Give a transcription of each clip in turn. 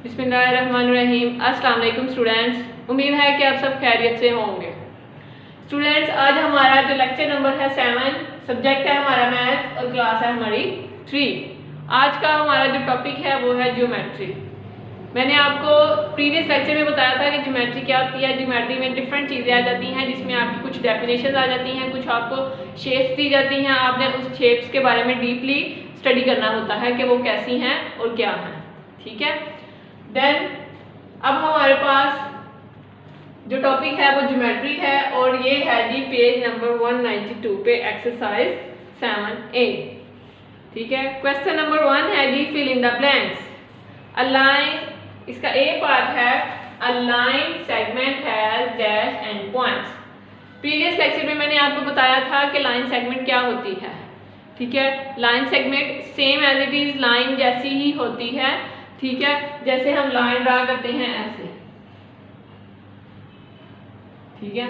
बिस्मिल्लाहिर्रहमानिर्रहीम। अस्सलाम वालेकुम स्टूडेंट्स, उम्मीद है कि आप सब खैरियत से होंगे। स्टूडेंट्स, आज हमारा जो लेक्चर नंबर है 7, सब्जेक्ट है हमारा मैथ और क्लास है हमारी 3। आज का हमारा जो टॉपिक है वो है ज्योमेट्री। मैंने आपको प्रीवियस लेक्चर में बताया था कि ज्योमेट्री क्या होती है। ज्योमेट्री में डिफरेंट चीज़ें आ जाती हैं, जिसमें आपकी कुछ डेफिनेशन आ जाती हैं, कुछ आपको शेप्स दी जाती हैं। आपने उस शेप्स के बारे में डीपली स्टडी करना होता है कि वो कैसी हैं और क्या हैं। ठीक है, देन अब हमारे पास जो टॉपिक है वो ज्योमेट्री है और ये है जी पेज नंबर 192 पे एक्सरसाइज 7A। ठीक है, क्वेश्चन नंबर 1 है जी fill in the blanks. A line, इसका ए पार्ट है a line segment has dash end points. Previous lecture में मैंने आपको बताया था कि लाइन सेगमेंट क्या होती है। ठीक है, line segment same as it is line जैसी ही होती है। ठीक है, जैसे हम लाइन ड्रा करते हैं ऐसे। ठीक है,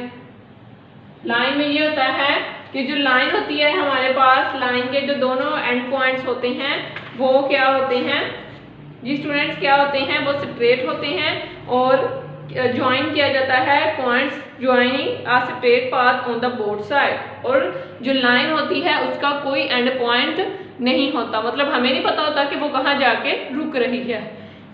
लाइन में ये होता है कि जो लाइन होती है हमारे पास, लाइन के जो दोनों एंड पॉइंट्स होते हैं वो क्या होते हैं जी स्टूडेंट्स, क्या होते हैं, वो स्ट्रेट होते हैं और ज्वाइन किया जाता है points joining a straight path on the both side. और जो लाइन होती है उसका कोई एंड पॉइंट नहीं होता, मतलब हमें नहीं पता होता कि वो कहाँ जाके रुक रही है।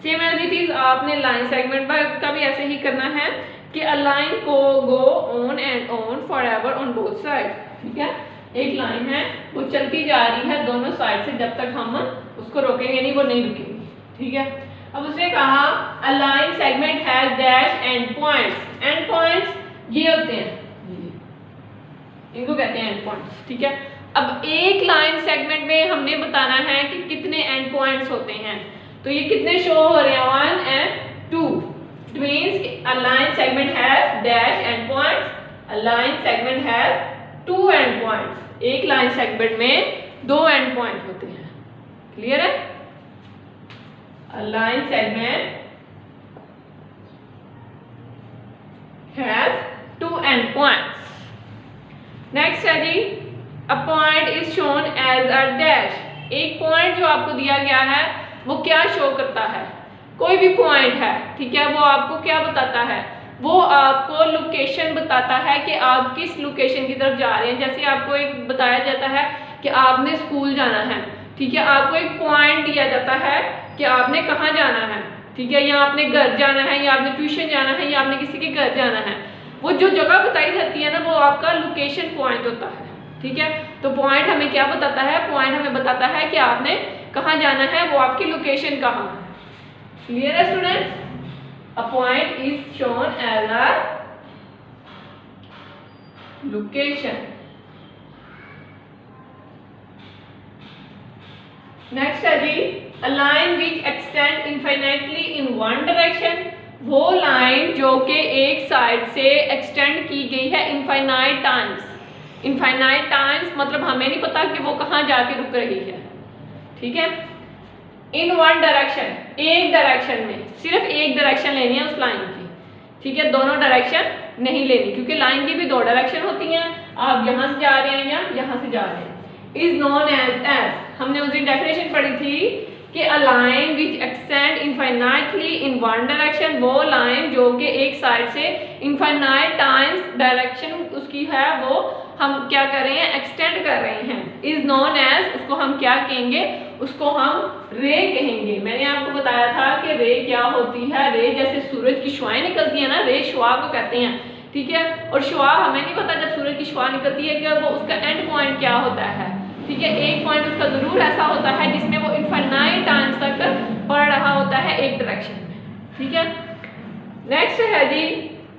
सेम एज इट इज आपने लाइन सेगमेंट का भी ऐसे ही करना है कि अ लाइन को go on and on for ever on both side. ठीक है, एक लाइन है वो चलती जा रही है दोनों साइड से, जब तक हम उसको रोकेंगे नहीं वो नहीं रुकेगी। ठीक है, अब उसने कहा अ line segment has dash end points. And points ये होते हैं, इनको कहते हैं एंड पॉइंट्स। ठीक है, अब एक लाइन सेगमेंट में हमने बताना है कि कितने एंड पॉइंट्स होते हैं। तो ये कितने शो हो रहे हैं, 1 and 2। It means a line segment has dash end points, a line segment has 2 end points. एक लाइन सेगमेंट में 2 एंड पॉइंट होते हैं। क्लियर है? A line segment has 2 end points. Next है जी a point is shown as a dash. एक point जो आपको दिया गया है वो क्या शो करता है, कोई भी पॉइंट है। ठीक है, वो आपको क्या बताता है, वो आपको लोकेशन बताता है कि आप किस लोकेशन की तरफ जा रहे हैं। जैसे आपको एक बताया जाता है कि आपने स्कूल जाना है। ठीक है, आपको एक पॉइंट दिया जाता है कि आपने कहाँ जाना है। ठीक है, या आपने घर जाना है, या आपने ट्यूशन जाना है, या आपने किसी के घर जाना है। वो जो जगह बताई जाती है ना वो आपका लोकेशन पॉइंट होता है। ठीक है, तो पॉइंट हमें क्या बताता है, पॉइंट हमें बताता है कि आपने कहाँ जाना है, वो आपकी लोकेशन कहाँ है। क्लियर है students? A point is shown as a location. Next है जी a line which extend infinitely in one direction. वो लाइन जो कि एक साइड से एक्सटेंड की गई है इनफाइनाइट टाइम्स। इनफाइनाइट टाइम्स मतलब हमें नहीं पता कि वो कहाँ जाके रुक रही है। ठीक है, इन वन डायरेक्शन, एक डायरेक्शन में, सिर्फ एक डायरेक्शन लेनी है उस लाइन की। ठीक है, दोनों डायरेक्शन नहीं लेनी, क्योंकि लाइन की भी 2 डायरेक्शन होती हैं। आप यहाँ से जा रहे हैं या यहाँ से जा रहे हैं। इज नोन एज हमने उस दिन डेफिनेशन पढ़ी थी कि a line which extend infinitely in one direction, वो लाइन जो कि एक साइड से इनफाइनाइट टाइम्स डायरेक्शन उसकी है, वो हम क्या कर रहे हैं, एक्सटेंड कर रहे हैं। इज नोन एज, उसको हम क्या कहेंगे, उसको हम रे कहेंगे। मैंने आपको बताया था कि रे क्या होती है। रे जैसे सूरज की शुआएं निकलती है ना, रे शुआ को कहते हैं। ठीक है, और शुआ हमें नहीं पता जब सूरज की शुआ निकलती है कि वो उसका एंड पॉइंट क्या होता है। ठीक है, एक पॉइंट उसका जरूर ऐसा होता है जिसमें वो इनफाइनाइट टाइम्स तक बढ़ रहा होता है एक डायरेक्शन में। ठीक है, नेक्स्ट है जी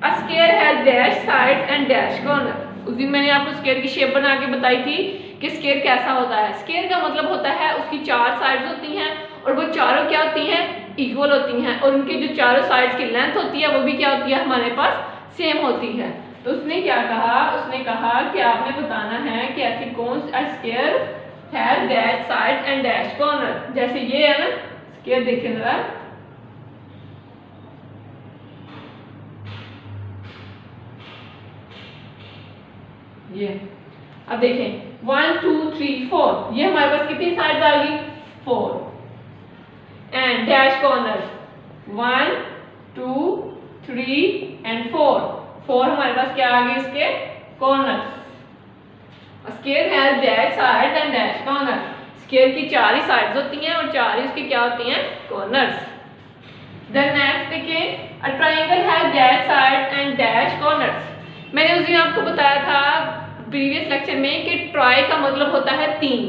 a square has dash sides and dash corner. उस दिन मैंने आपको स्क्वायर की शेप बना के बताई थी कि स्क्वायर कैसा होता है। स्क्वायर का मतलब होता है उसकी 4 साइड्स होती हैं और वो चारों क्या होती हैं, इक्वल होती हैं, और उनकी जो चारों साइड्स की लेंथ होती है वो भी क्या होती है, हमारे पास सेम होती है। तो उसने क्या कहा, उसने कहा कि आपने बताना है कि ऐसी कौन सी square has dash sides and dash corner. जैसे ये है ना स्क्वायर, देखिए जरा, ये अब देखें 1 2 3 4, ये हमारे पास कितनी साइड्स आ गई, 4। एंड डैश कॉर्नर 1 2 3 एंड 4 हमारे पास क्या आ गए इसके corners. Square has dash sides and dash corner. Square की 4 ही साइड्स होती हैं और 4 ही उसकी क्या होती हैं कॉर्नर्स। देन नेक्स्ट देखिए अ triangle has dash sides and dash corners. मैंने उस दिन आपको बताया था प्रीवियस लेक्चर में कि ट्राई का मतलब होता है 3,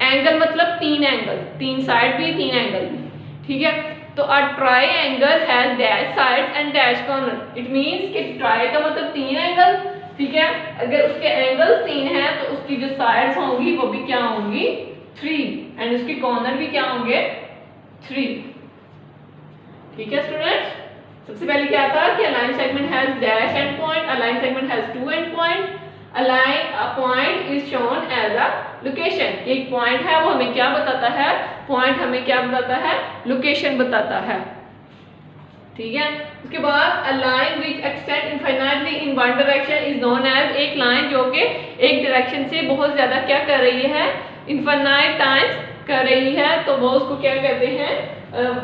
एंगल मतलब 3 एंगल, 3 साइड भी 3 एंगल भी, ठीक है। तो अ triangle has dash sides and dash corner. It means कि ट्राई का मतलब 3 एंगल, ठीक है। अगर उसके एंगल्स 3 हैं तो उसकी जो साइड्स होंगी वो भी क्या होंगी 3 एंड उसके कॉर्नर भी क्या होंगे 3, ठीक है स्टूडेंट्स। सबसे पहले क्या था कि a line segment has dash end point, a line segment has 2 end point, a point is shown as a location. एक पॉइंट है वो हमें क्या बताता है, पॉइंट हमें क्या बताता है लोकेशन बताता है, ठीक है। उसके बाद a line which extend infinitely in one direction is known as, एक लाइन जो कि एक डायरेक्शन से बहुत ज्यादा क्या कर रही है इनफाइनाइट टाइम्स कर रही है, तो वो उसको क्या कहते हैं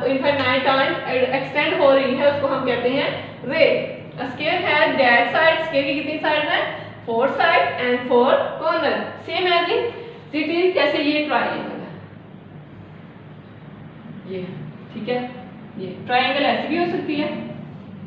इनफाइनाइट टाइम एक्सटेंड हो रही है, उसको हम कहते हैं ray. A square has dash sides, square की कितनी साइड है 4 side and 4 corner, same as in cities. जैसे ये ट्रायंगल है, ये ठीक है, ये ट्रायंगल ऐसी भी हो सकती है,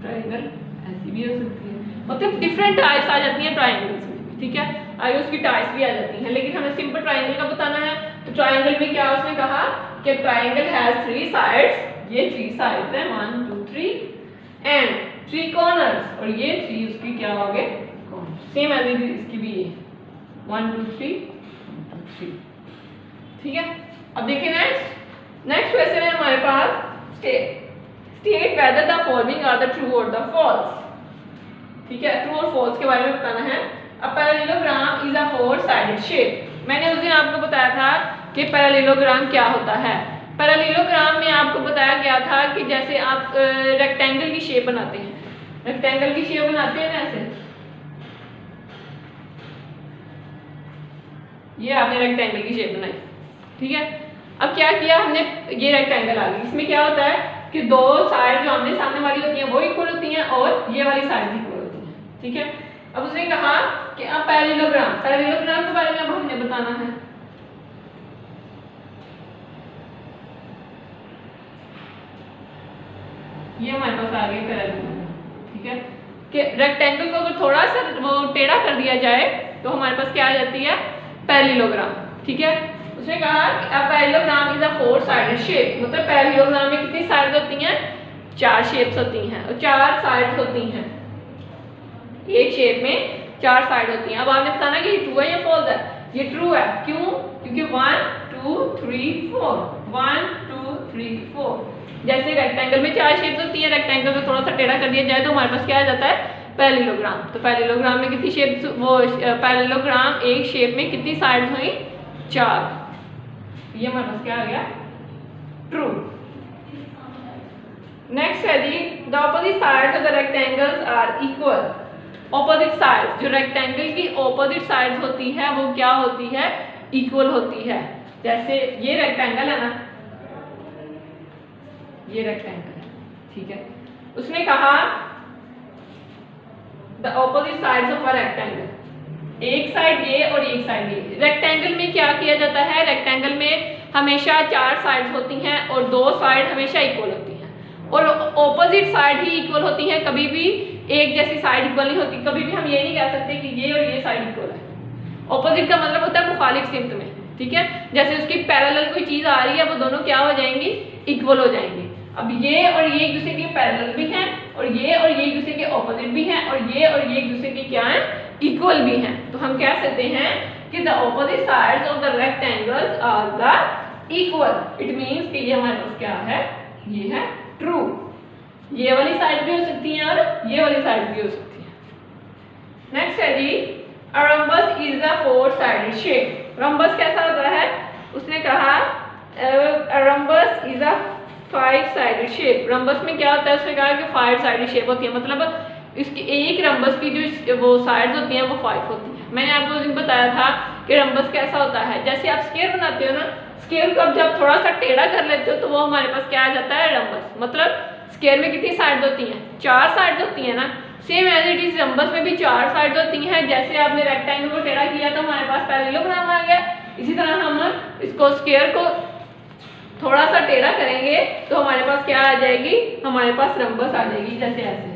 ट्रायंगल ऐसी भी हो सकती है, मतलब डिफरेंट टाइप्स आ जाती हैं ट्रायंगल्स में, ठीक है। आगे उसकी टाइप्स भी आ जाती हैं, लेकिन हमें सिंपल ट्रायंगल का बताना है। तो ट्रायंगल में क्या उसने कहा कि ट्रायंगल हैज 3 साइड्स, ये 3 साइड्स हैं 1 2 3 एंड 3 कॉर्नर्स, और ये 3 उसकी क्या हो गए कॉर्नर, सेम एज इसकी भी ये 1 2 3 1 2 3, ठीक है। अब देखिए नेक्स्ट क्वेश्चन है हमारे पास state whether the following are the true और द फॉल्स, ठीक है। ट्रू और फॉल्स के बारे में बताना है। A parallelogram is a 4 sided shape. मैंने उस दिन आपको बताया था कि पैरेललोग्राम क्या होता है। पैरेललोग्राम में आपको बताया गया था कि जैसे आप रेक्टेंगल की शेप बनाते हैं, रेक्टेंगल की शेप बनाते हैं ना ऐसे, ये आपने रेक्टेंगल की शेप बनाई, ठीक है। अब क्या किया हमने, ये रेक्टेंगल आ गई, इसमें क्या होता है कि 2 साइड जो आमने सामने वाली होती हैं वो इक्वल होती हैं और ये वाली साइड इक्वल होती हैं, ठीक है। अब उसने कहा कि अब पैरेललोग्राम के बारे में अब हमने बताना है। ये हमारे पास आ गई पैरेललोग्राम, ठीक है। कि रेक्टेंगल को अगर थोड़ा सा वो टेढ़ा कर दिया जाए तो हमारे पास क्या आ जाती है पैरेललोग्राम, ठीक है। उसने कहा कि a parallelogram is a 4 sided shape, मतलब पैरेललोग्राम में कितनी साइड्स होती हैं 4 शेप्स होती हैं और 4 साइड्स होती हैं, एक शेप में 4 साइड होती हैं। अब आपने बताना कि ये ट्रू है या फॉल्स है। ये ट्रू है, क्यों, क्योंकि 1 2 3 4 1 2 3 4, जैसे रेक्टेंगल में 4 शेप्स होती हैं, रेक्टेंगल को थोड़ा सा टेढ़ा कर दिया जाए तो हमारे पास क्या आ जाता है पैरेललोग्राम। तो पैरेललोग्राम में कितनी शेप्स, वो पैरेललोग्राम एक शेप में कितनी साइड्स हुई 4, ये हमारे पास क्या आ गया ट्रू। नेक्स्ट है जी the opposite sides of the rectangles are equal. Opposite sides, जो रेक्टेंगल की ऑपोजिट साइड्स होती है वो क्या होती है इक्वल होती है। जैसे ये रेक्टेंगल है ना, ये रेक्टेंगल है, ठीक है। उसने कहा the opposite sides of a rectangle, एक साइड ये और एक साइड ये। रेक्टेंगल में क्या किया जाता है, रेक्टेंगल में हमेशा 4 साइड्स होती हैं और 2 साइड हमेशा इक्वल होती हैं और ऑपोजिट साइड ही इक्वल होती हैं, कभी भी एक जैसी साइड इक्वल नहीं होती। कभी भी हम ये नहीं कह सकते कि ये और ये साइड इक्वल है। ऑपोजिट का मतलब होता है मुखालिफ सिमत में, ठीक है। जैसे उसकी पैरेलल कोई चीज आ रही है वो दोनों क्या हो जाएंगी इक्वल हो जाएंगी। अब ये और ये एक दूसरे के पैरेलल भी हैं और ये एक दूसरे के ऑपोजिट भी हैं और ये एक दूसरे के क्या है इक्वल भी हैं। तो हम कह सकते हैं कि the opposite sides of the rectangles are the equal. It means कि ये हमारे पास क्या है, ये है ट्रू। ये वाली साइड भी हो सकती है और ये वाली साइड भी हो सकती है। नेक्स्ट है जी a rhombus is a 4 sided shape. Rhombus कैसा होता है, उसने कहा rhombus is a 5 sided shape. Rhombus में क्या होता है, उसने कहा कि 5 साइडेड शेप होती है, मतलब इसकी एक रम्बस की जो वो साइड्स होती हैं वो 5 होती हैं। मैंने आपको उस दिन बताया था कि रम्बस कैसा होता है, जैसे आप स्क्वायर बनाते हो ना, स्क्वायर को अब जब थोड़ा सा टेढ़ा कर लेते हो तो वो हमारे पास क्या आ जाता है, रम्बस। मतलब स्क्वायर में कितनी साइड होती हैं, 4 साइड होती है ना। Same as it is rhombus में भी 4 साइड होती हैं। जैसे आपने रेक्टेंगल को टेढ़ा किया तो हमारे पास पैरेललोग्राम आ गया, इसी तरह हम इसको स्क्वायर को थोड़ा सा टेढ़ा करेंगे तो हमारे पास क्या आ जाएगी, हमारे पास रम्बस आ जाएगी, जैसे ऐसे।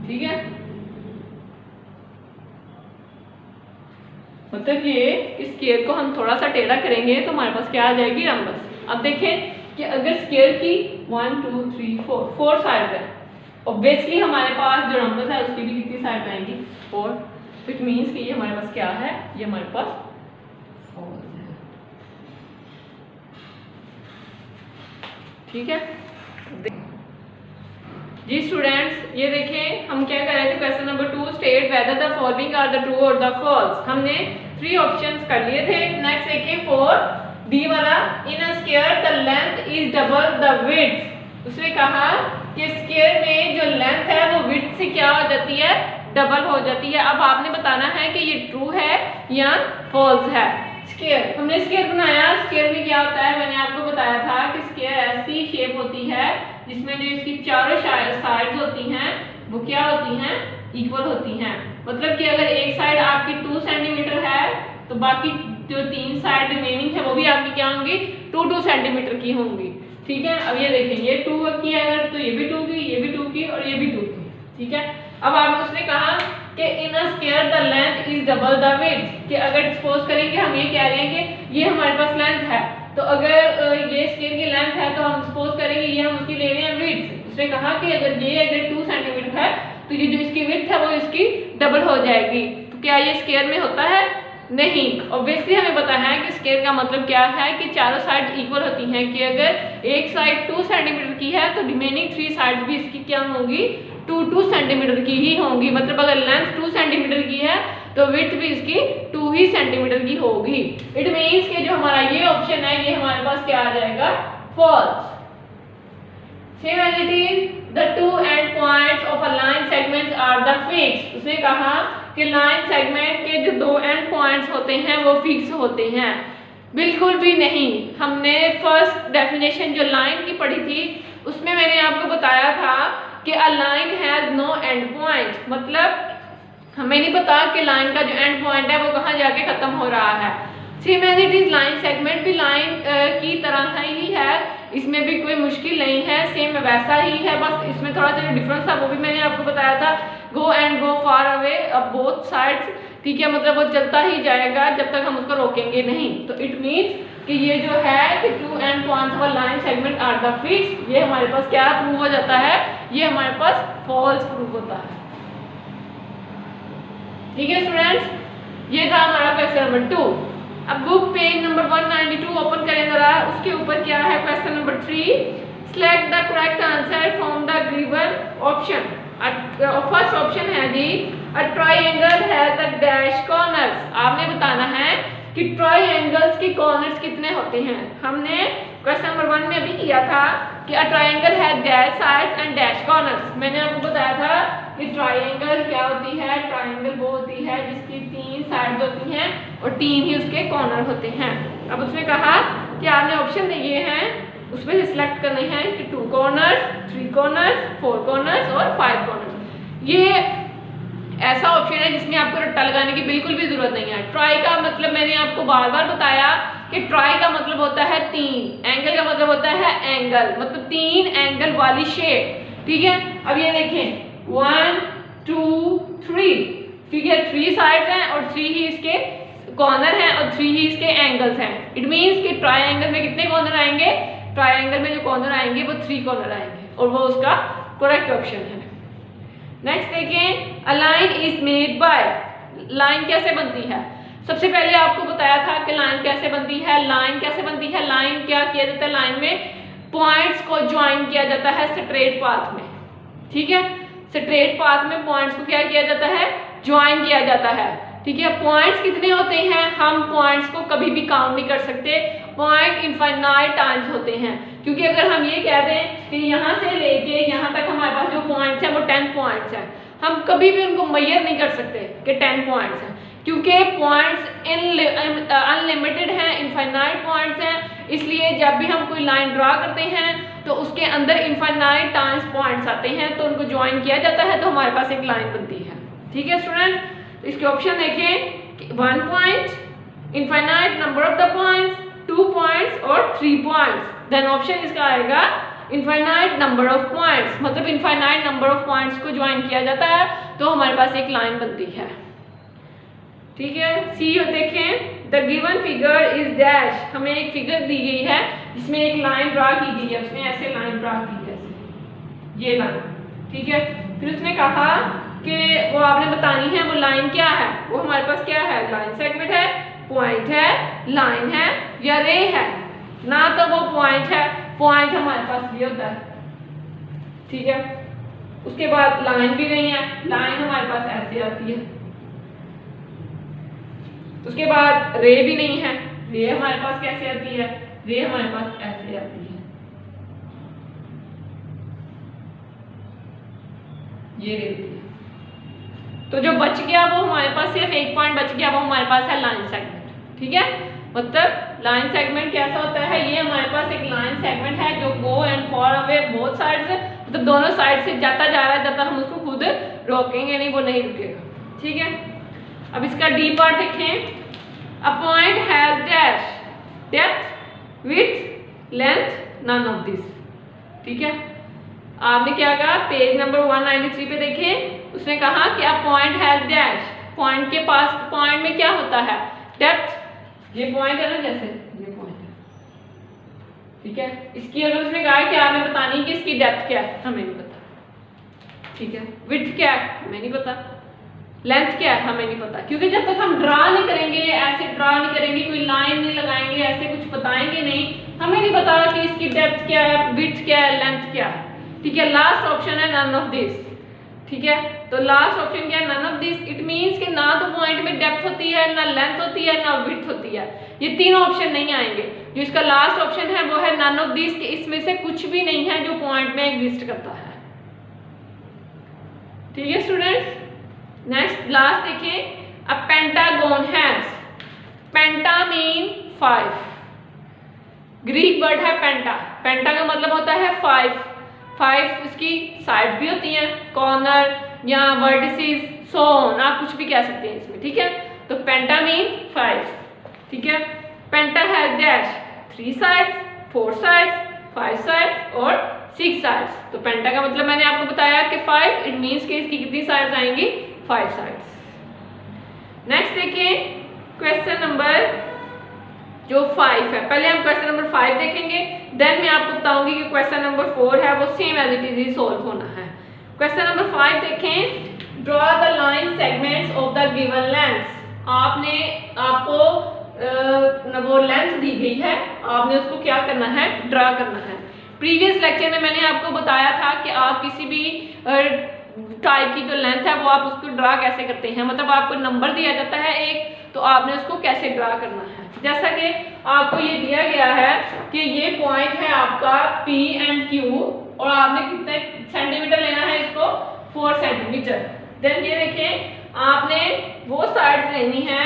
ठीक है, मतलब ये इस स्क्वायर को हम थोड़ा सा टेढ़ा करेंगे तो हमारे पास क्या आ जाएगी, रम्बस। अब देखें कि अगर स्क्वायर की 1 2 3 4 साइड है, ऑब्वियसली हमारे पास जो रम्बस है उसकी भी कितनी साइड आएंगी, 4। इट मीन्स कि ये हमारे पास क्या है, ये हमारे पास 4 है। ठीक है जी स्टूडेंट्स, ये देखें हम क्या कर रहे थे, question number 2, state whether the following are the true और द फॉल्स। हमने 3 ऑप्शंस कर लिए थे। नेक्स्ट देखें 4 डी वाला, in a square the length is double the width. उसने कहा कि स्क्वायर में जो लेंथ है वो विड्थ से क्या हो जाती है, डबल हो जाती है। अब आपने बताना है कि ये ट्रू है या फॉल्स है। स्क्वायर, हमने स्क्वायर बनाया, स्क्वायर में क्या होता है, मैंने आपको बताया था कि स्क्वायर ऐसी शेप होती है जिसमें जो इसकी चारों साइड्स होती हैं वो क्या होती हैं, इक्वल होती हैं। मतलब कि अगर एक साइड आपकी 2 सेंटीमीटर है तो बाकी जो 3 साइड रिमेनिंग है वो भी आपकी क्या होंगी, 2 सेंटीमीटर की होंगी। ठीक है, अब ये देखें ये 2 की है अगर, तो ये भी 2 की, ये भी 2 की और ये भी 2 की। ठीक है, अब आप उसने कहा कि in a square the length is double the width, कि अगर सपोज करें कि हम ये कह रहे हैं कि ये हमारे पास लेंथ है, तो अगर ये स्क्वायर की लेंथ है तो हम सपोज करेंगे ये हम उसकी ले रहे हैं विड्थ। उसने कहा कि अगर 2 सेंटीमीटर है तो ये जो इसकी विड्थ है वो इसकी डबल हो जाएगी। तो क्या ये स्क्वायर में होता है, नहीं। ऑब्वियसली हमें पता है कि स्क्वायर का मतलब क्या है कि चारों साइड इक्वल होती हैं, कि अगर एक साइड 2 सेंटीमीटर की है तो रिमेनिंग 3 साइड भी इसकी क्या होंगी, 2 सेंटीमीटर की ही होंगी। मतलब अगर लेंथ 2 सेंटीमीटर की है तो विड्थ भी इसकी 2 ही सेंटीमीटर की होगी। इट मीन्स कि जो हमारा ये ऑप्शन है ये हमारे पास क्या आ जाएगा, false. Same as it is the 2 end points of a line segments are the fixed. उसने कहा कि लाइन सेगमेंट के जो 2 एंड पॉइंट्स होते हैं वो फिक्स होते हैं। बिल्कुल भी नहीं। हमने फर्स्ट डेफिनेशन जो लाइन की पढ़ी थी उसमें मैंने आपको बताया था कि a line has no end point, मतलब हमें नहीं पता कि लाइन का जो एंड पॉइंट है वो कहाँ जाके खत्म हो रहा है। Same as it is line segment भी लाइन की तरह ही है, इसमें भी कोई मुश्किल नहीं है, सेम वैसा ही है, बस इसमें थोड़ा सा डिफरेंस था वो भी मैंने आपको बताया था। Go and go far away अब बोथ साइड्स, ठीक है, मतलब वो चलता ही जाएगा जब तक हम उसको रोकेंगे नहीं। तो इट मीन्स कि ये जो है कि 2 end points of line segment are the fixed, ये हमारे पास क्या प्रूव हो जाता है, ये हमारे पास फॉल्स प्रूव होता है। ठीक है स्टूडेंट्स, ये था हमारा क्वेश्चन नंबर 2। अब बुक पेज नंबर 192 ओपन करें जरा, उसके ऊपर क्या है, question number 3, select the correct answer from the given option. First option है जी, a triangle has a dash corners. आपने बताना है कि ट्रायंगल्स के कॉर्नर्स कितने होते हैं। हमने क्वेश्चन नंबर 1 में भी किया था कि अ triangle has dash sides and dash corners. मैंने आपको बताया था कि ट्रायंगल क्या होती है, ट्रायंगल वो होती है जिसकी 3 साइड्स होती हैं और 3 ही उसके कॉर्नर होते हैं। अब उसने कहा कि आपने ऑप्शन दिए हैं उसमें से सिलेक्ट करने हैं कि 2 कॉर्नर्स, 3 कॉर्नर्स, 4 कॉर्नर्स और 5 कॉर्नर्स। ये ऐसा ऑप्शन है जिसमें आपको रट्टा लगाने की बिल्कुल भी जरूरत नहीं है। ट्राई का मतलब मैंने आपको बार बार बताया कि ट्राई का मतलब होता है 3, एंगल का मतलब होता है एंगल, मतलब 3 एंगल वाली शेप। ठीक है, अब ये देखें 1 2 3, ठीक है, 3 साइड्स हैं और 3 ही इसके कॉर्नर हैं और 3 ही इसके एंगल्स हैं। इट मीन्स कि ट्रायंगल में कितने कॉर्नर आएंगे, ट्रायंगल में जो कॉर्नर आएंगे वो 3 कॉर्नर आएंगे और वो उसका करेक्ट ऑप्शन है। नेक्स्ट देखें, a line is made by. Line कैसे बनती है, सबसे पहले आपको बताया था कि लाइन कैसे बनती है। लाइन कैसे बनती है, लाइन क्या किया जाता है, लाइन में पॉइंट्स को ज्वाइन किया जाता है स्ट्रेट पाथ में। ठीक है, स्ट्रेट पाथ में पॉइंट्स को क्या किया जाता है, ज्वाइन किया जाता है। ठीक है। पॉइंट्स कितने होते हैं, हम पॉइंट्स को कभी भी काउंट नहीं कर सकते, पॉइंट इनफाइनाइट टाइम्स होते हैं। क्योंकि अगर हम ये कह दें कि यहाँ से लेके यहाँ तक हमारे पास जो पॉइंट्स हैं वो 10 पॉइंट्स हैं, हम कभी भी उनको मेजर नहीं कर सकते कि 10 पॉइंट्स हैं, क्योंकि पॉइंट्स अनलिमिटेड हैं, इनफाइनाइट पॉइंट्स हैं। इसलिए जब भी हम कोई लाइन ड्रा करते हैं तो उसके अंदर इनफाइनाइट टाइम्स पॉइंट्स आते हैं, तो उनको ज्वाइन किया जाता है तो हमारे पास एक लाइन बनती है। ठीक है स्टूडेंट, इसके ऑप्शन देखें, 1 point, infinite number of the points, 2 points और 3 पॉइंट्स। देन ऑप्शन इसका आएगा इनफाइनाइट नंबर ऑफ पॉइंट्स, मतलब इनफाइनाइट नंबर ऑफ पॉइंट्स को ज्वाइन किया जाता है तो हमारे पास एक लाइन बनती है। ठीक है, सी देखें, the given figure is dash, हमें एक फिगर दी गई है जिसमें एक लाइन ड्रा की गई है, उसने ऐसे लाइन ड्रा की है, ये लाइन। ठीक है, फिर उसने कहा कि वो आपने बतानी है वो लाइन क्या है, वो हमारे पास क्या है, लाइन सेगमेंट है, पॉइंट है, लाइन है या रे है। ना तो वो पॉइंट है, पॉइंट हमारे पास ये होता है। ठीक है, उसके बाद लाइन भी नहीं है, लाइन हमारे पास ऐसे आती है। उसके बाद रे भी नहीं है, रे हमारे पास कैसे आती है, रे हमारे पास ऐसे आती है, ये रे होती है। तो जो बच गया वो हमारे पास सिर्फ एक पॉइंट बच गया, वो हमारे पास है लाइन सेगमेंट। ठीक है, मतलब लाइन सेगमेंट कैसा होता है, ये हमारे पास एक लाइन सेगमेंट है जो go and for away both sides, मतलब दोनों साइड से जाता जा रहा है, जब तक हम उसको खुद रोकेंगे नहीं वो नहीं रुकेगा। ठीक है, अब इसका डी पार्ट देखें, a point has dash depth width length none of this. ठीक है, आपने क्या कहा, पेज नंबर 193 पे देखें, उसने कहा कि अ पॉइंट हैज डैश, पॉइंट के पास, पॉइंट में क्या होता है, डेप्थ, ये पॉइंट है ना, जैसे ये पॉइंट है। ठीक है, इसकी अगर उसने कहा कि आपने बतानी कि इसकी डेप्थ क्या है, हमें नहीं पता। ठीक है, विड्थ क्या है, हमें नहीं पता, लेंथ क्या है, हमें नहीं पता, क्योंकि जब तक हम ड्रा नहीं करेंगे, ऐसे ड्रा नहीं करेंगे, कोई लाइन नहीं लगाएंगे, ऐसे कुछ बताएंगे नहीं, हमें नहीं पता कि इसकी डेप्थ क्या है, विड्थ क्या है, लेंथ क्या है। ठीक है, लास्ट ऑप्शन है नन ऑफ दिस। ठीक है, तो लास्ट ऑप्शन क्या है, none of this. It means कि ना तो पॉइंट में डेप्थ होती है, ना लेंथ होती है, ना विड्थ होती है, ये तीनों ऑप्शन नहीं आएंगे। जो इसका लास्ट ऑप्शन है वो है नन ऑफ दिस, कि इसमें से कुछ भी नहीं है जो पॉइंट में एग्जिस्ट करता है। ठीक है स्टूडेंट्स, नेक्स्ट लास्ट देखें, a pentagon has, penta mean 5, Greek word है पेंटा, पेंटा का मतलब होता है 5, 5 उसकी साइड भी होती हैं, कॉर्नर या वर्टिसेस, सो ऑन, आप कुछ भी कह सकते हैं इसमें। ठीक है, तो पेंटा मीन 5। ठीक है, penta has dash 3 sides, 4 sides, 5 sides और 6 साइड्स। तो पेंटा का मतलब मैंने आपको बताया कि 5, इट मींस कि इसकी कितनी साइड्स आएंगी, 5 साइड्स। नेक्स्ट देखिए क्वेश्चन नंबर जो 5 है, पहले हम क्वेश्चन नंबर 5 देखेंगे, देन मैं आपको बताऊंगी कि क्वेश्चन नंबर 4 है वो सेम एज इट इज ही सॉल्व होना है। क्वेश्चन नंबर 5 देखें, draw the line segments of the given lengths. आपको वो लेंथ दी गई है, आपने उसको क्या करना है, ड्रा करना है। प्रीवियस लेक्चर में मैंने आपको बताया था कि आप किसी भी टाइप की जो लेंथ है वो आप उसको ड्रा कैसे करते हैं, मतलब आपको नंबर दिया जाता है एक, तो आपने उसको कैसे ड्रा करना है। जैसा कि आपको ये दिया गया है कि ये पॉइंट है आपका P एंड Q और आपने कितने सेंटीमीटर लेना है इसको, 4 सेंटीमीटर। देन ये देखें, आपने वो साइड्स लेनी है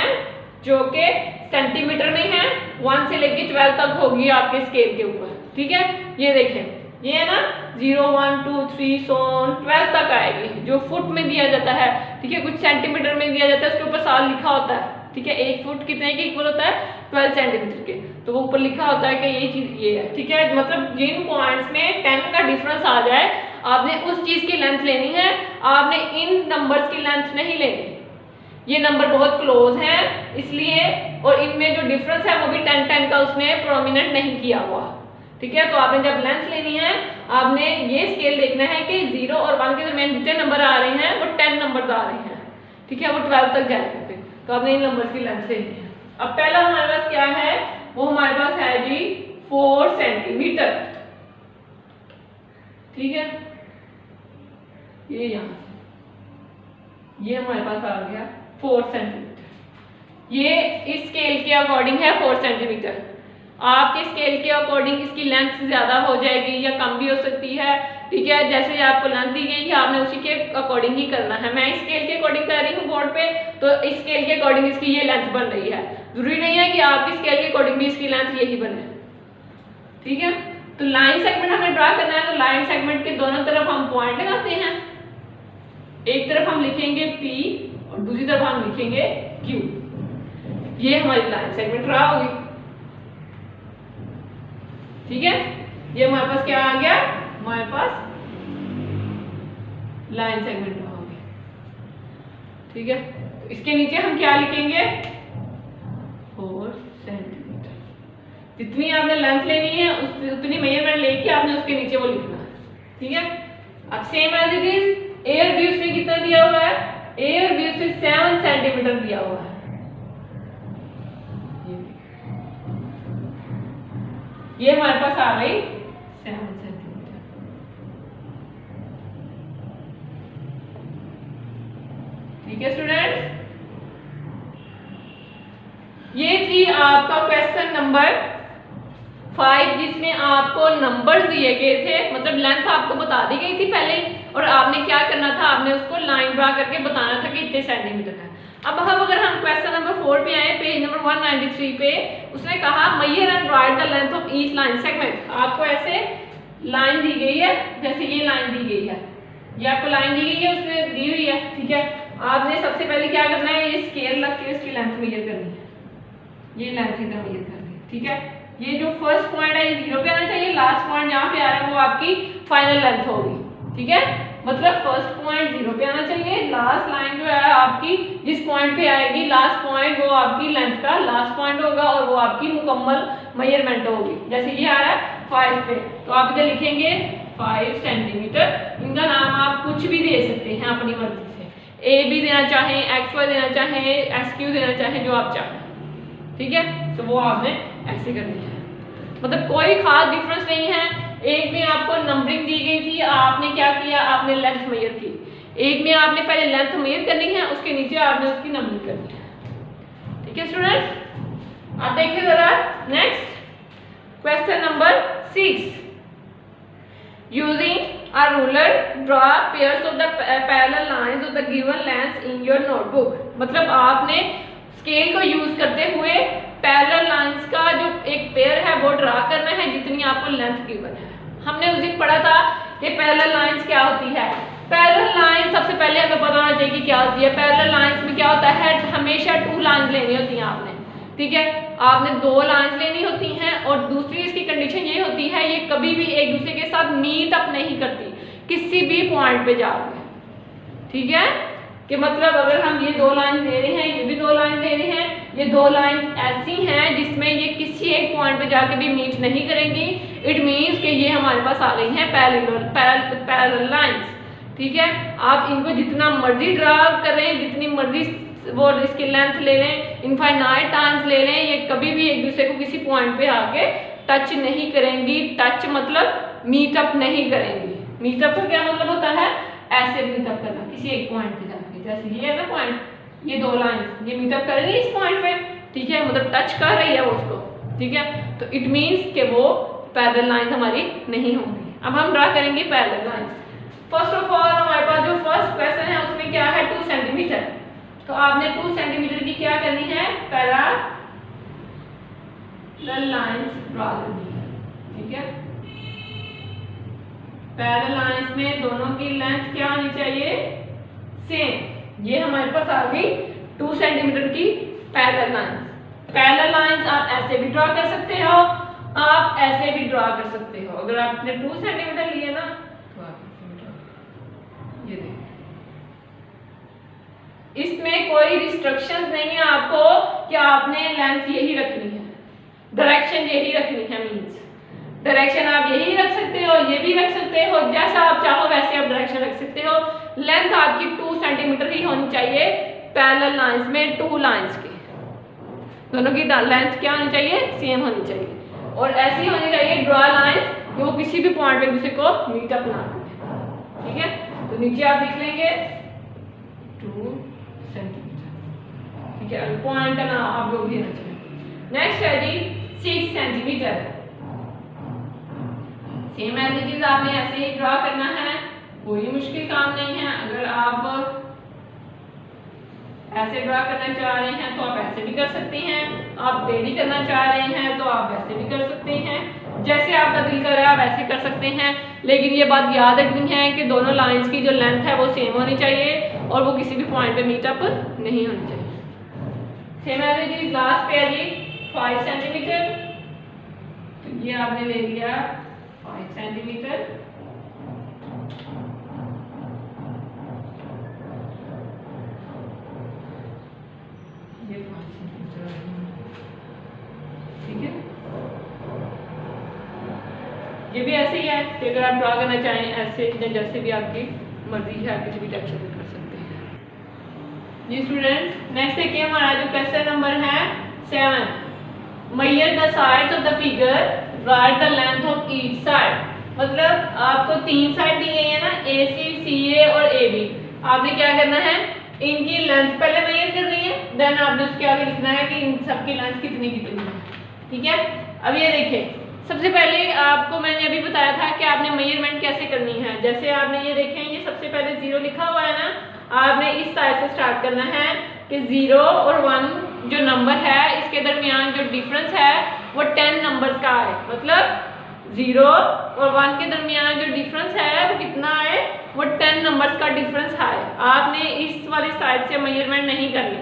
जो कि सेंटीमीटर में है, 1 से लेके 12 तक होगी आपके स्केल के ऊपर। ठीक है, ये देखें, ये है ना 0 1 2 3 सो 12 तक आएगी, जो फुट में दिया जाता है। ठीक है, कुछ सेंटीमीटर में दिया जाता है, उसके ऊपर साल लिखा होता है। ठीक है, 1 फुट कितने के इक्वल होता है, 12 सेंटीमीटर के, तो वो ऊपर लिखा होता है कि ये चीज ये है। ठीक है, मतलब जिन पॉइंट्स में 10 का डिफरेंस आ जाए, आपने उस चीज की लेंथ लेनी है, आपने इन नंबर्स की लेंथ नहीं लेनी। ये नंबर बहुत क्लोज हैं इसलिए, और इनमें जो डिफरेंस है वो भी 10 का उसने प्रोमिनेंट नहीं किया हुआ। ठीक है, तो आपने जब लेंथ लेनी है, आपने ये स्केल देखना है कि 0 और 1 के दरमियान जितने नंबर आ रहे हैं वो 10 नंबर आ रहे हैं। ठीक है, वो 12 तक जाएगा, फिर तो आपने इन नंबर्स की लेंथ लेनी है। अब पहला हमारे पास क्या है, वो हमारे पास है जी 4 सेंटीमीटर। ठीक है, ये यहाँ ये हमारे पास आ गया 4 सेंटीमीटर। ये इस स्केल के अकॉर्डिंग है 4 सेंटीमीटर। आपके स्केल के अकॉर्डिंग इसकी लेंथ ज़्यादा हो जाएगी या कम भी हो सकती है, ठीक है। जैसे आपको लेंथ दी गई है आपने उसी के अकॉर्डिंग ही करना है। मैं इस स्केल के अकॉर्डिंग कर रही हूँ बोर्ड पे, तो इस स्केल के अकॉर्डिंग इसकी ये लेंथ बन रही है। जरूरी नहीं है कि आपकी स्केल के अकॉर्डिंग भी इसकी लेंथ यही बने, ठीक है। तो लाइन सेगमेंट हमें ड्रा करना है, तो लाइन सेगमेंट के दोनों तरफ हम पॉइंट लगाते हैं। एक तरफ हम लिखेंगे P और दूसरी तरफ हम लिखेंगे Q। ये हमारी लाइन सेगमेंट ड्रा होगी, ठीक है। ये हमारे पास क्या आ गया, हमारे पास लाइन सेगमेंट ड्रा हो गया, ठीक है। तो इसके नीचे हम क्या लिखेंगे 4 सेंटीमीटर। जितनी आपने लेंथ लेनी है उतनी मेजरमेंट लेके आपने उसके नीचे वो लिखना है, ठीक है। अब same as it is A और बी उसने कितना दिया हुआ है, ए और बी उसने 7 सेंटीमीटर दिया हुआ है। ये हमारे पास आ गई 7 सेंटीमीटर, ठीक है स्टूडेंट्स। ये थी आपका क्वेश्चन नंबर 5 जिसमें आपको नंबर्स दिए गए थे, मतलब लेंथ आपको बता दी गई थी पहले, और आपने क्या करना था, आपने उसको लाइन ड्रा करके बताना था कि इतने सेंटीमीटर है। अब अगर हम क्वेश्चन नंबर 4 पे आए, पेज नंबर 193 पे, उसने कहा measure and write the length of each line segment. आपको ऐसे लाइन दी गई है, जैसे ये लाइन दी गई है, ये आपको लाइन दी गई है, उसने दी हुई है, ठीक है। आपने सबसे पहले क्या करना है, ये स्केल रख के इसकी लेंथ मेजर करनी है, ये लेंथ इधर मेजर करनी है, ठीक है। ये जो फर्स्ट पॉइंट है ये 0 पे आना चाहिए, लास्ट पॉइंट जहाँ पे आ रहा है वो आपकी फाइनल लेंथ होगी, ठीक है। मतलब फर्स्ट पॉइंट 0 पे आना चाहिए, लास्ट लाइन जो है आपकी जिस पॉइंट पे आएगी लास्ट पॉइंट वो आपकी लेंथ का लास्ट पॉइंट होगा और वो आपकी मुकम्मल मेजरमेंट होगी। जैसे ये आ रहा है 5 पे, तो आप इधर लिखेंगे 5 सेंटीमीटर। इनका नाम आप कुछ भी दे सकते हैं अपनी मर्जी से, ए बी देना चाहें, XY देना चाहें, SQ देना चाहें, जो आप चाहें, ठीक है। तो वो आपने ऐसे करनी है, मतलब कोई खास डिफरेंस नहीं है। एक में आपको नंबरिंग दी गई थी, आपने क्या किया, आपने लेंथ मेजर की। एक में आपने पहले लेंथ मेजर करनी है, उसके नीचे आपने उसकी नंबरिंग करनी है, ठीक है स्टूडेंट। अब देखिए जरा next question number 6। Using a ruler draw pairs of the parallel lines of the given length in your notebook. मतलब आपने स्केल को यूज करते हुए पैरेलल लाइंस का जो एक पेयर है वो ड्रा करना है जितनी आपको लेंथ गिवन है। हमने उस दिन पढ़ा था कि पैरेलल लाइंस क्या होती है। पैरेलल लाइन सबसे पहले हमें पता होना चाहिए कि क्या होती है। पैरेलल लाइंस में क्या होता है, हमेशा 2 लाइंस लेनी होती हैं आपने, ठीक है। आपने 2 लाइंस लेनी होती हैं और दूसरी इसकी कंडीशन ये होती है ये कभी भी एक दूसरे के साथ मीट अप नहीं करती किसी भी पॉइंट पे जाकर, ठीक है। कि मतलब अगर हम ये 2 लाइन दे रहे हैं, ये भी 2 लाइन दे रहे हैं, ये 2 लाइन ऐसी हैं जिसमें ये किसी एक पॉइंट पे जाके भी मीट नहीं करेंगी। इट मीन्स कि ये हमारे पास आ गई हैं पैरेलल लाइंस, ठीक है। आप इनको जितना मर्जी ड्रा करें, जितनी मर्जी वो इसकी लेंथ ले लें, इनफाइनाइट टाइम्स ले लें, ये कभी भी एक दूसरे को किसी पॉइंट पे आके टच नहीं करेंगी। टच मतलब मीटअप नहीं करेंगी। मीटअप का क्या मतलब होता है, ऐसे मीटअप करना किसी एक पॉइंट पे जाके, जैसे ये है ना पॉइंट, ये 2 लाइन ये मीटअप कर रही है इस पॉइंट पे, ठीक है, मतलब टच कर रही है वो उसको, ठीक है। तो इट मीन्स कि वो पैरेलल लाइंस हमारी नहीं होंगी। अब हम ड्रा करेंगे parallel lines. First of all हमारे पास जो फर्स्ट क्वेश्चन है उसमें क्या है 2 सेंटीमीटर, तो आपने 2 सेंटीमीटर की क्या करनी है, पैरेलल लाइंस ड्रा करनी है, ठीक है। पैरेलल लाइंस में दोनों की लेंथ क्या होनी चाहिए, सेम। ये हमारे पास आ गई 2 सेंटीमीटर की पैरेलल लाइंस। पैरेलल लाइंस आप ऐसे भी ड्रा कर सकते हो, आप ऐसे भी ड्रा कर सकते हो। अगर आपने 2 सेंटीमीटर लिए ना तो आप ये देखिए, इसमें कोई रिस्ट्रिक्शंस नहीं है आपको कि आपने लेंथ यही रखनी है, डायरेक्शन यही रखनी है। मींस डायरेक्शन आप यही रख सकते हो, ये भी रख सकते हो, जैसा आप चाहो वैसे आप डायरेक्शन रख सकते हो। लेंथ आपकी 2 सेंटीमीटर ही होनी चाहिए। पैरेलल लाइंस में 2 लाइंस की दोनों की लेंथ क्या होनी चाहिए, सेम होनी चाहिए, और ऐसी होनी चाहिए ड्रा लाइंस कि वो किसी भी पॉइंट पे दूसरे को मीटअप ना करें, ठीक है। तो नीचे आप लिख लेंगे 2 सेंटीमीटर, ठीक है, पॉइंट का नाम आप लोग देना चाहिए। नेक्स्ट है जी 6 centimetre. Same as it is आपने ऐसे ही ड्रॉ करना है, कोई मुश्किल काम नहीं है। अगर आप ऐसे ड्रॉ करना चाह रहे हैं तो आप ऐसे भी कर सकते हैं, आप टेढ़ी करना चाह रहे हैं तो आप वैसे भी कर सकते हैं, जैसे आपका दिल कर रहा है आप वैसे कर सकते हैं। लेकिन ये बात याद रखनी है कि दोनों लाइंस की जो लेंथ है वो सेम होनी चाहिए और वो किसी भी पॉइंट पे मीटअप नहीं होनी चाहिए। Same as it is last पे है जी 5 सेंटीमीटर। तो ये आपने ले लिया 5 सेंटीमीटर। ये 5 सेंटीमीटर, ठीक है। ये भी ऐसे ही है कि अगर आप ड्रॉ करना चाहें ऐसे या जैसे भी आपकी मर्जी है, किसी भी टेक्सचर में कर सकते हैं जी स्टूडेंट। नेक्स्ट देखिए हमारा जो क्वेश्चन नंबर है 7। Measure the sides of the figure, right the length of each side. मतलब आपको 3 साइड दी गई है ना, AC, CA और AB। आपने क्या करना है, इनकी लेंथ पहले मेजर करनी है, देन आपने उसके आगे लिखना है कि इन सबकी लेंथ कितनी कितनी है, ठीक है। अब ये देखिए, सबसे पहले आपको मैंने अभी बताया था कि आपने मेजरमेंट कैसे करनी है। जैसे आपने ये देखें, ये सबसे पहले 0 लिखा हुआ है ना, आपने इस साइड से स्टार्ट करना है कि 0 और 1 जो नंबर है इसके दरमियान जो डिफरेंस है वो 10 नंबर्स का है। मतलब 0 और 1 के दरमियान जो डिफरेंस है वो कितना है, वो 10 नंबर्स का डिफरेंस है। आपने इस वाली साइड से मेजरमेंट नहीं करनी,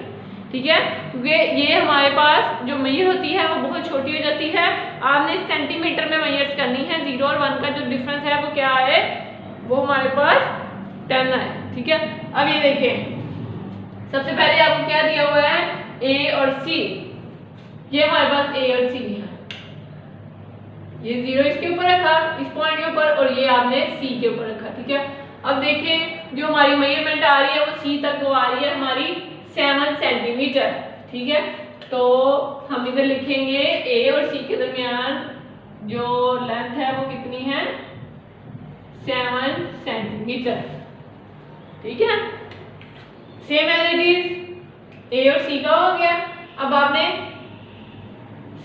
ठीक है, क्योंकि ये हमारे पास जो मेजर होती है वो बहुत छोटी हो जाती है। आपने सेंटीमीटर में मेजर करनी है। 0 और 1 का जो डिफरेंस है वो क्या है, वो हमारे पास 10 है, ठीक है। अब ये देखिए, सबसे पहले आपको क्या दिया हुआ है, A और C। ये हमारे पास A और C है। ये 0 इसके ऊपर रखा, इस पॉइंट के ऊपर, और ये आपने C के ऊपर रखा, ठीक है। अब देखें जो हमारी मेजरमेंट आ रही है वो C तक वो आ रही है हमारी 7 सेंटीमीटर, ठीक है। तो हम इधर लिखेंगे A और C के दरमियान जो लेंथ है वो कितनी है, 7 सेंटीमीटर, ठीक है। Same as it is A और C का हो गया। अब आपने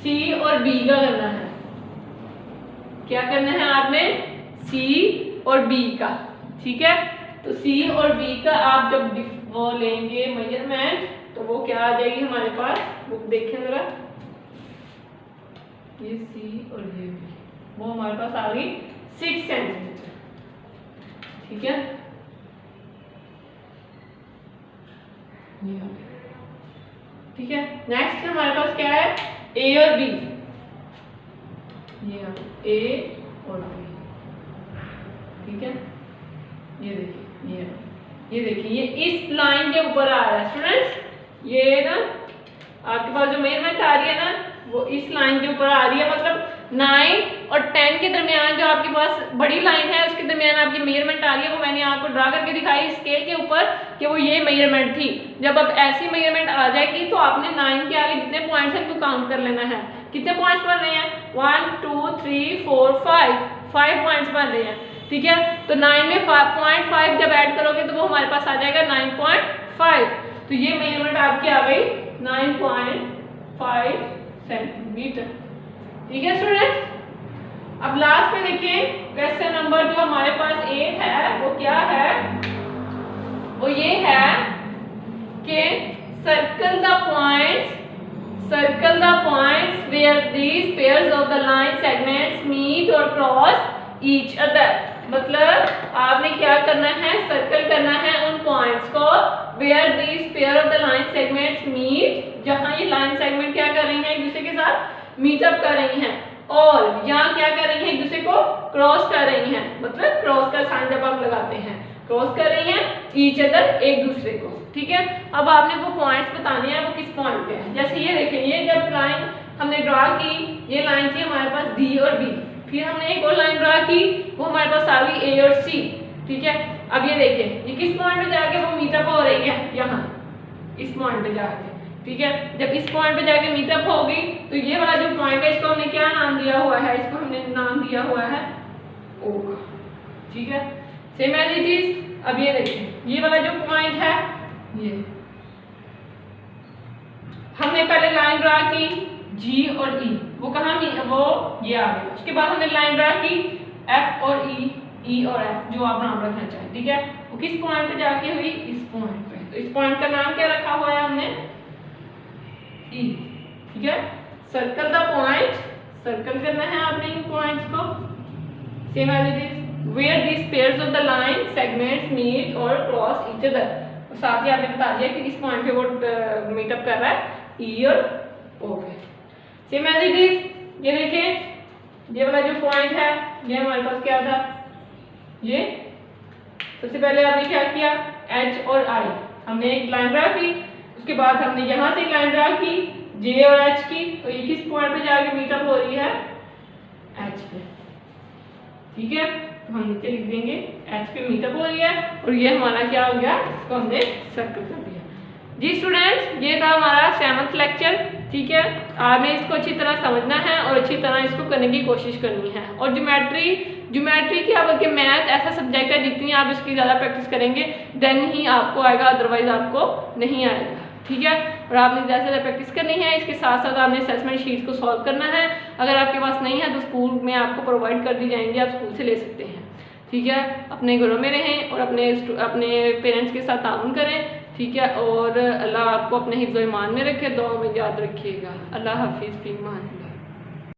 C और B का करना है। क्या करना है आपने, C और B का, ठीक है। तो C और B का आप जब वो लेंगे मेजरमेंट तो वो क्या आ जाएगी हमारे पास, बुक देखें जरा, ये C और ये B, वो हमारे पास आ गई 6 सेंटीमीटर, ठीक है। ठीक है, नेक्स्ट हमारे पास क्या है, A और B। ये A और B, ठीक है। ये देखिए ये इस लाइन के ऊपर आ रहा है स्टूडेंट्स। ये ना आपके पास जो मेजरमेंट आ रही है ना वो इस लाइन के ऊपर आ रही है। मतलब 9 और 10 के दरमियान जो आपके पास बड़ी लाइन है उसके दरमियान आपकी मेजरमेंट आ रही है, वो मैंने आपको ड्रा करके दिखाई स्केल के ऊपर कि वो ये मेजरमेंट थी। जब अब ऐसी मेजरमेंट आ जाएगी तो आपने 9 के आगे जितने पॉइंट्स हैं उनको काउंट कर लेना है। कितने पॉइंट्स बन रहे हैं, 1 2 3 4 5 पॉइंट्स बन रहे हैं, ठीक है। तो 9 में 0.5 जब ऐड करोगे तो वो हमारे पास आ जाएगा 9.5। तो ये मेजरमेंट आपकी आ गई 9.5 सेंटीमीटर, ठीक है स्टूडेंट। अब लास्ट में देखिए क्वेश्चन नंबर जो हमारे पास 8 है वो क्या है, वो ये है कि circle the points where these pairs of the line segments meet or cross each other। मतलब आपने क्या करना है, सर्कल करना है उन पॉइंट्स को where these pair of the line segments meet, जहां ये लाइन सेगमेंट क्या कर रही हैं, एक दूसरे के साथ मीटअप कर रही हैं, और यहाँ क्या कर रही हैं, एक दूसरे को क्रॉस कर रही हैं। मतलब क्रॉस का साइन जब आप लगाते हैं, क्रॉस कर रही हैं ईच अदर, एक दूसरे को, ठीक है। अब आपने वो पॉइंट्स बताने हैं वो किस पॉइंट पे है। जैसे ये देखें, ये जब लाइन हमने ड्रॉ की, ये लाइन थी हमारे पास D और B, फिर हमने एक और लाइन ड्रॉ की वो हमारे पास आ गई A और C, ठीक है। अब ये देखें ये किस पॉइंट पे जाके वो मीटअप हो रही है, यहाँ इस पॉइंट पे जाके, ठीक है। जब इस पॉइंट पे जाके मीटअप होगी तो ये वाला जो पॉइंट है इसको हमने क्या नाम दिया हुआ है, इसको हमने नाम दिया हुआ है O, ठीक है। Same as it is. अब ये देखें ये वाला जो पॉइंट है हमने पहले लाइन ड्रा की जी और ई, वो कहाँ वो ये आ गए। उसके बाद हमने लाइन ड्रा की एफ और ई और एफ, जो आप नाम रखना चाहें, ठीक है। वो किस पॉइंट पे जाके हुई, इस पॉइंट पे। तो इस पॉइंट का नाम क्या रखा हुआ है हमने, ई, ठीक है। सर्कल द पॉइंट, सर्कल करना है आपने इन पॉइंट्स को, same as it is where this pairs of the line segments meet और क्रॉस ईच अदर। साथ ही आपने बता दिया कि इस पॉइंट पे वो मीटअप कर रहा है ई और ओ पे। सेम एज इट इज ये देखें, ये वाला जो पॉइंट है ये हमारे पास क्या था, ये सबसे पहले आपने क्या किया, एच और आई हमने एक लाइन ड्रा की। उसके बाद हमने यहाँ से एक लाइन ड्रा की जे और एच की, तो ये किस पॉइंट पे जाके मीटअप हो रही है, एच पे, ठीक है। तो हम नीचे लिख देंगे एच पे मीटअप हो रही है, और ये हमारा क्या हो गया, इसको हमने सर्कल कर दिया। जी स्टूडेंट्स, ये था हमारा 7th लेक्चर, ठीक है। आपने इसको अच्छी तरह समझना है और अच्छी तरह इसको करने की कोशिश करनी है। और ज्योमेट्री क्या बल्कि मैथ ऐसा सब्जेक्ट है, जितनी आप इसकी ज़्यादा प्रैक्टिस करेंगे देन ही आपको आएगा, अदरवाइज आपको नहीं आएगा, ठीक है। और आपने ज़्यादा से ज़्यादा प्रैक्टिस करनी है। इसके साथ साथ आपने असेसमेंट शीट को सॉल्व करना है। अगर आपके पास नहीं है तो स्कूल में आपको प्रोवाइड कर दी जाएंगी, आप स्कूल से ले सकते हैं, ठीक है। अपने घरों में रहें और अपने पेरेंट्स के साथ ताउन करें, ठीक है। और अल्लाह आपको अपने हिफ्ज़-ओ-ईमान में रखे, दुआ में याद रखिएगा। अल्लाह हाफिज़, फी अमान अल्लाह।